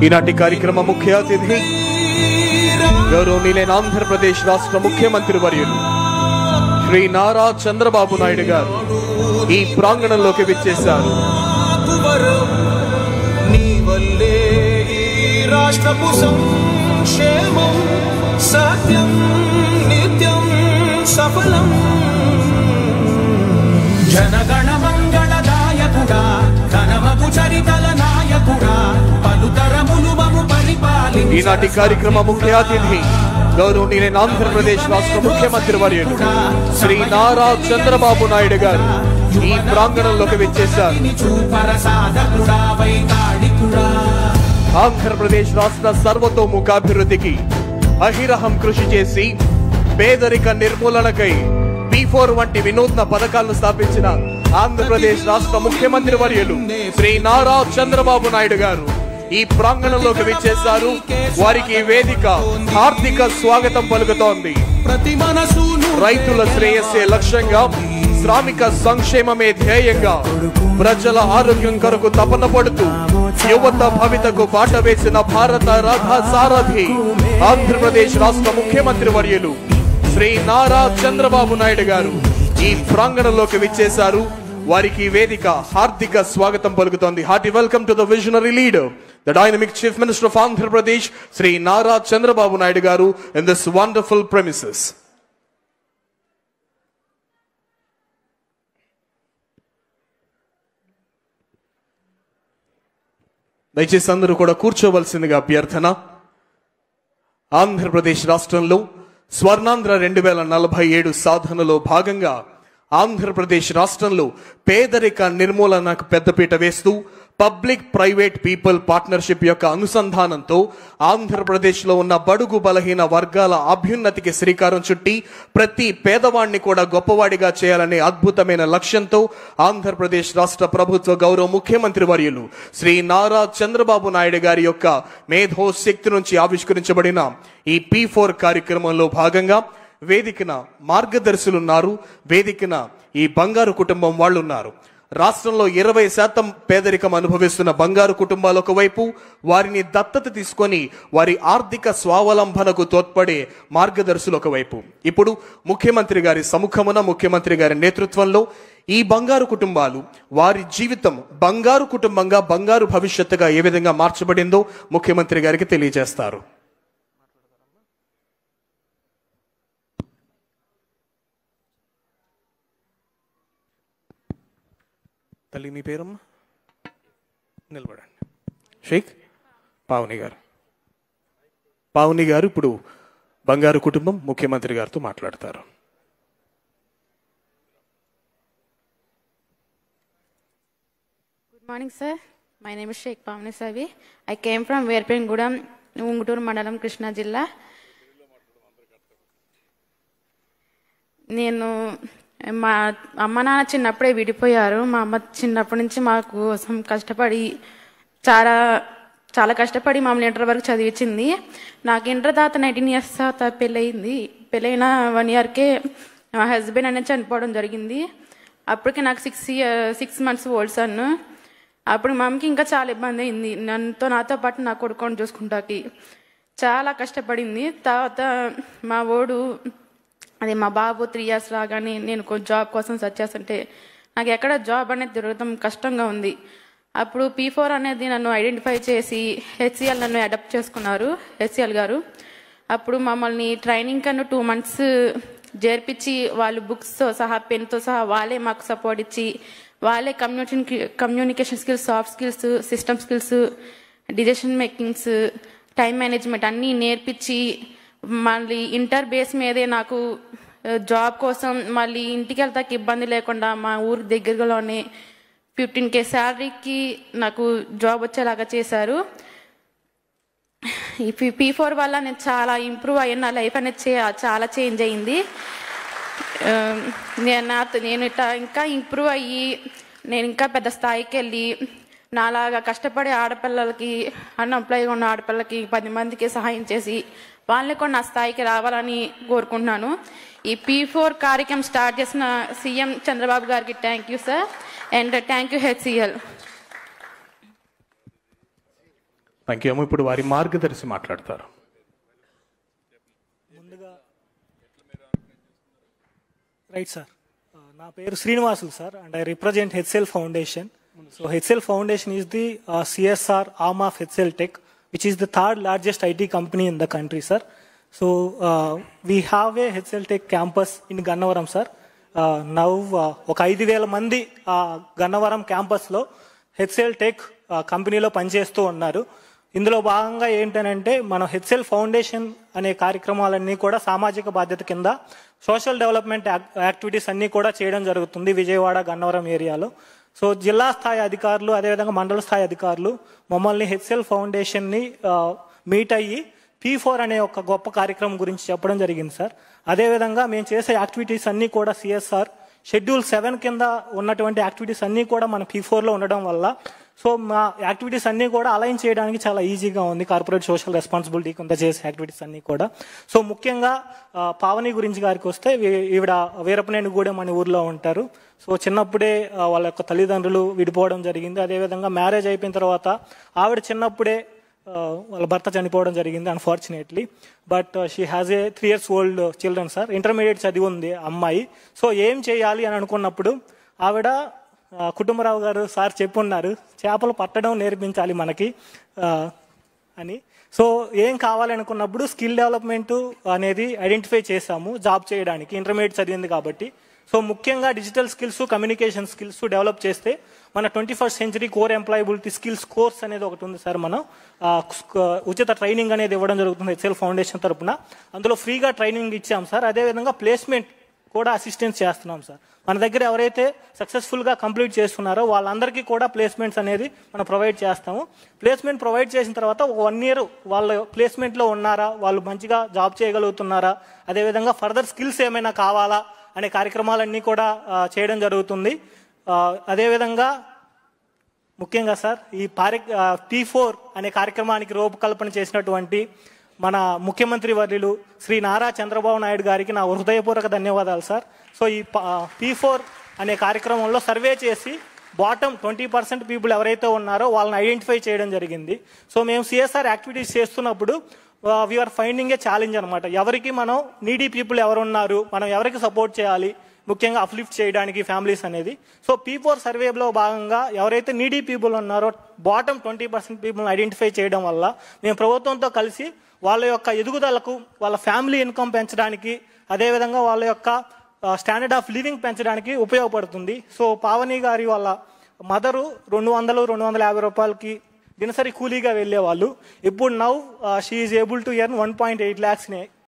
ఈనాటి కార్యక్రమ ముఖ్య అతిథి గౌరవనీయులైన ఆంధ్రప్రదేశ్ రాష్ట్ర ముఖ్యమంత్రి వర్యులు శ్రీ నారా చంద్రబాబు నాయుడు గారు ఈ ప్రాంగణంలోకి విచ్చేశారు. రాష్ట్రపు సంక్షేమం సత్యం నిత్యం సఫలం జనగణ మంగళదాయకుడా ఘనమగు చరితల నాయకుడా పలుతరములు మము పరిపాలి. ఈనాటి కార్యక్రమ ముఖ్య అతిథి గౌరవనీయులైన ఆంధ్రప్రదేశ్ రాష్ట్ర ముఖ్యమంత్రి వర్యులు శ్రీ నారా చంద్రబాబు నాయుడు గారు ఈ ప్రాంగణంలోకి విచ్చేశారు. ఆంధ్రప్రదేశ్ రాష్ట్ర సర్వతోముఖాభివృద్ధికి అహిరహం కృషి చేసి పేదరిక నిర్మూలనకై P4 వంటి వినూత్న పథకాలను స్థాపించిన ఆంధ్రప్రదేశ్ రాష్ట్ర ముఖ్యమంత్రి వర్యులు శ్రీ నారా చంద్రబాబు నాయుడు గారు ఈ ప్రాంగణంలోకి విచ్చేశారు. వారికి వేదిక హార్దిక స్వాగతం పలుకుతోంది. రైతుల శ్రేయస్సే లక్ష్యంగా, శ్రామిక సంక్షేమమే ధ్యేయంగా, ప్రజల ఆరోగ్యం కొరకు తపన పడుతూ యువత భవితకు బాట వేసిన భారత రథ సారథి ఆంధ్రప్రదేశ్ రాష్ట్ర ముఖ్యమంత్రి వర్యులు శ్రీ నారా చంద్రబాబు నాయుడు గారు ఈ ప్రాంగణంలోకి విచ్చేశారు. వారికి వేదిక హార్దిక స్వాగతం పలుకుతోంది. Hearty welcome to the visionary leader, the dynamic chief minister of Andhra Pradesh, Sri Nara Chandrababu Naidu garu in this wonderful premises. దయచేసి అందరూ కూడా కూర్చోవలసిందిగా అభ్యర్థన. ఆంధ్రప్రదేశ్ రాష్ట్రంలో స్వర్ణాంధ్ర 2047 సాధనలో భాగంగా ఆంధ్రప్రదేశ్ రాష్ట్రంలో పేదరిక నిర్మూలనకు పెద్దపీట వేస్తూ పబ్లిక్ ప్రైవేట్ పీపుల్ పార్ట్నర్షిప్ యొక్క అనుసంధానంతో ఆంధ్రప్రదేశ్లో ఉన్న బడుగు బలహీన వర్గాల అభ్యున్నతికి శ్రీకారం చుట్టి ప్రతి పేదవాడిని కూడా గొప్పవాడిగా చేయాలనే అద్భుతమైన లక్ష్యంతో ఆంధ్రప్రదేశ్ రాష్ట్ర ప్రభుత్వ గౌరవ ముఖ్యమంత్రి వర్యులు శ్రీ నారా చంద్రబాబు నాయుడు గారి యొక్క మేధో శక్తి నుంచి ఆవిష్కరించబడిన ఈ P4 కార్యక్రమంలో భాగంగా వేదికన మార్గదర్శులున్నారు. వేదికన ఈ బంగారు కుటుంబం వాళ్ళు ఉన్నారు. రాష్ట్రంలో 20% పేదరికం అనుభవిస్తున్న బంగారు కుటుంబాలు ఒకవైపు, వారిని దత్తత తీసుకొని వారి ఆర్థిక స్వావలంబనకు తోడ్పడే మార్గదర్శులు ఒకవైపు. ఇప్పుడు ముఖ్యమంత్రి గారి సముఖమున, ముఖ్యమంత్రి గారి నేతృత్వంలో ఈ బంగారు కుటుంబాలు వారి జీవితం బంగారు కుటుంబంగా, బంగారు భవిష్యత్తుగా ఏ విధంగా మార్చబడిందో ముఖ్యమంత్రి గారికి తెలియజేస్తారు. తల్లి మీ పేరమ్మా? నిలబడండి. షేక్ పావని గారు. పావని గారు ఇప్పుడు బంగారు కుటుంబం ముఖ్యమంత్రి గారితో మాట్లాడతారు. Good morning, sir. My name is Sheikh Pavani Savi. I came from Verpengudam, Ungutur Mandalam, Krishna Jilla. నేను మా అమ్మ నాన్న చిన్నప్పుడే విడిపోయారు. మా అమ్మ చిన్నప్పటి నుంచి మా కోసం కష్టపడి చాలా కష్టపడి మమ్మల్ని ఇంటర్ వరకు చదివించింది. నాకు ఇంటర్ తర్వాత 19 years తర్వాత పెళ్ళయింది. పెళ్ళైన 1 yearకే మా హస్బెండ్ అనేది చనిపోవడం జరిగింది. అప్పటికి నాకు 6 months ఓల్డ్ సన్. అప్పుడు మా అమ్మకి ఇంకా చాలా ఇబ్బంది అయింది. నాతో పాటు నా కొడుకుని చూసుకుంటాకి చాలా కష్టపడింది. తర్వాత మా ఓడు అది మా బాబు 3 years రాగానే నేను జాబ్ కోసం సెర్చ్ చేస్తుంటే నాకు ఎక్కడ జాబ్ అనేది దొరకడం కష్టంగా ఉంది. అప్పుడు P4 అనేది నన్ను ఐడెంటిఫై చేసి HCL నన్ను అడాప్ట్ చేసుకున్నారు, HCL గారు. అప్పుడు మమ్మల్ని ట్రైనింగ్ కన్నా 2 months చేర్పించి వాళ్ళు బుక్స్తో సహా పెన్తో సహా వాళ్ళే మాకు సపోర్ట్ ఇచ్చి వాళ్ళే communication skills, soft skills, system skills, decision makings, time management అన్నీ నేర్పించి మళ్ళీ ఇంటర్ బేస్ మీదే నాకు జాబ్ కోసం మళ్ళీ ఇంటికి వెళ్తాకి ఇబ్బంది లేకుండా మా ఊరు దగ్గరలోనే 15K శాలరీకి నాకు జాబ్ వచ్చేలాగా చేశారు. ఈ P4 వల్ల నేను చాలా ఇంప్రూవ్ అయ్యాను. నా లైఫ్ అనేది చాలా చేంజ్ అయింది. నేను ఇట్లా ఇంకా ఇంప్రూవ్ అయ్యి నేను ఇంకా పెద్ద స్థాయికి వెళ్ళి నాలాగా కష్టపడే ఆడపిల్లలకి, అన్ఎంప్లాయ్గా ఉన్న ఆడపిల్లలకి 10 మందికి సహాయం చేసి వాళ్ళని కూడా నా స్థాయికి రావాలని కోరుకుంటున్నాను. ఈ P4 కార్యక్రమం స్టార్ట్ చేసిన సీఎం చంద్రబాబు గారికి thank you sir, and thank you HCL. Thank you. ఇప్పుడు వారి మార్గదర్శి మాట్లాడతారు. ముందుగా రైట్ సార్, నా పేరు Srinivasulu sir, and I represent HCL foundation. So HCL foundation is the CSR arm of HCL Tech, which is the third largest IT company in the country, sir. So we have a HCL Tech campus in Gannavaram, sir. Now ఒక 5,000 మంది గన్నవరం క్యాంపస్లో HCL Tech కంపెనీలో పనిచేస్తూ ఉన్నారు. ఇందులో భాగంగా ఏంటంటే మనం HCL ఫౌండేషన్ అనే కార్యక్రమాలన్నీ కూడా సామాజిక బాధ్యత కింద సోషల్ డెవలప్మెంట్ యాక్టివిటీస్ అన్నీ కూడా చేయడం జరుగుతుంది విజయవాడ గన్నవరం ఏరియాలో. సో జిల్లా స్థాయి అధికారులు అదేవిధంగా మండల స్థాయి అధికారులు మమ్మల్ని HCL ఫౌండేషన్ని మీట్ అయ్యి P4 అనే ఒక గొప్ప కార్యక్రమం గురించి చెప్పడం జరిగింది సార్. అదేవిధంగా మేము చేసే యాక్టివిటీస్ అన్నీ కూడా CSR షెడ్యూల్ 7 కింద ఉన్నటువంటి యాక్టివిటీస్ అన్నీ కూడా మన P4లో ఉండడం వల్ల సో మా యాక్టివిటీస్ అన్నీ కూడా అలైన్ చేయడానికి చాలా ఈజీగా ఉంది, కార్పొరేట్ సోషల్ రెస్పాన్సిబిలిటీ కింద చేసే యాక్టివిటీస్ అన్నీ కూడా. సో ముఖ్యంగా పావని గురించి గారికి వస్తే ఈవిడ వీరపనేనిగూడెం అనే ఊర్లో ఉంటారు. సో చిన్నప్పుడే వాళ్ళ యొక్క తల్లిదండ్రులు విడిపోవడం జరిగింది. అదేవిధంగా మ్యారేజ్ అయిపోయిన తర్వాత ఆవిడ చిన్నప్పుడే వాళ్ళ భర్త చనిపోవడం జరిగింది unfortunately. But she has a 3 years old children sir. Intermediate చదివి ఉంది అమ్మాయి. సో ఏం చేయాలి అని అనుకున్నప్పుడు ఆవిడ కుటుంబరావు గారు సార్ చెప్పున్నారు, చేపలు పట్టడం నేర్పించాలి మనకి అని. సో ఏం కావాలి అనుకున్నప్పుడు స్కిల్ డెవలప్మెంట్ అనేది ఐడెంటిఫై చేశాము జాబ్ చేయడానికి, ఇంటర్మీడియట్ చదివింది కాబట్టి. సో ముఖ్యంగా digital skills, communication skills develop చేస్తే మన 21st century core employability skills course అనేది ఒకటి ఉంది సార్. మనం ఉచిత ట్రైనింగ్ అనేది ఇవ్వడం జరుగుతుంది HCL ఫౌండేషన్ తరఫున. అందులో ఫ్రీగా ట్రైనింగ్ ఇచ్చాం సార్. అదేవిధంగా ప్లేస్మెంట్ కూడా అసిస్టెన్స్ చేస్తున్నాం సార్. మన దగ్గర ఎవరైతే సక్సెస్ఫుల్గా కంప్లీట్ చేస్తున్నారో వాళ్ళందరికీ కూడా ప్లేస్మెంట్స్ అనేది మనం ప్రొవైడ్ చేస్తాము. ప్లేస్మెంట్ ప్రొవైడ్ చేసిన తర్వాత 1 year వాళ్ళ ప్లేస్మెంట్లో ఉన్నారా, వాళ్ళు మంచిగా జాబ్ చేయగలుగుతున్నారా, అదేవిధంగా ఫర్దర్ స్కిల్స్ ఏమైనా కావాలా అనే కార్యక్రమాలన్నీ కూడా చేయడం జరుగుతుంది. అదేవిధంగా ముఖ్యంగా సార్ ఈ P4 అనే కార్యక్రమానికి రూపకల్పన చేసినటువంటి మన ముఖ్యమంత్రి వర్యులు శ్రీ నారా చంద్రబాబు నాయుడు గారికి నా హృదయపూర్వక ధన్యవాదాలు సార్. సో ఈ P4 అనే కార్యక్రమంలో సర్వే చేసి బాటమ్ 20% పీపుల్ ఎవరైతే ఉన్నారో వాళ్ళని ఐడెంటిఫై చేయడం జరిగింది. సో మేము CSR యాక్టివిటీస్ చేస్తున్నప్పుడు వీఆర్ ఫైండింగ్ ఏ ఛాలెంజ్ అనమాట. ఎవరికి మనం నీడీ పీపుల్ ఎవరు ఉన్నారు, మనం ఎవరికి సపోర్ట్ చేయాలి, ముఖ్యంగా అప్లిఫ్ట్ చేయడానికి ఫ్యామిలీస్ అనేది. సో P4 సర్వేలో భాగంగా ఎవరైతే నీడీ పీపుల్ ఉన్నారో బాటమ్ 20% పీపుల్ని ఐడెంటిఫై చేయడం వల్ల మేము ప్రభుత్వంతో కలిసి వాళ్ళ యొక్క ఎదుగుదలకు, వాళ్ళ ఫ్యామిలీ ఇన్కమ్ పెంచడానికి, అదేవిధంగా వాళ్ళ యొక్క స్టాండర్డ్ ఆఫ్ లివింగ్ పెంచడానికి ఉపయోగపడుతుంది. సో పావని గారి వాళ్ళ మదరు 200-250 రూపాయలకి దినసరి కూలీగా వెళ్ళేవాళ్ళు. ఇప్పుడు now she is able to earn 1.8 lakhs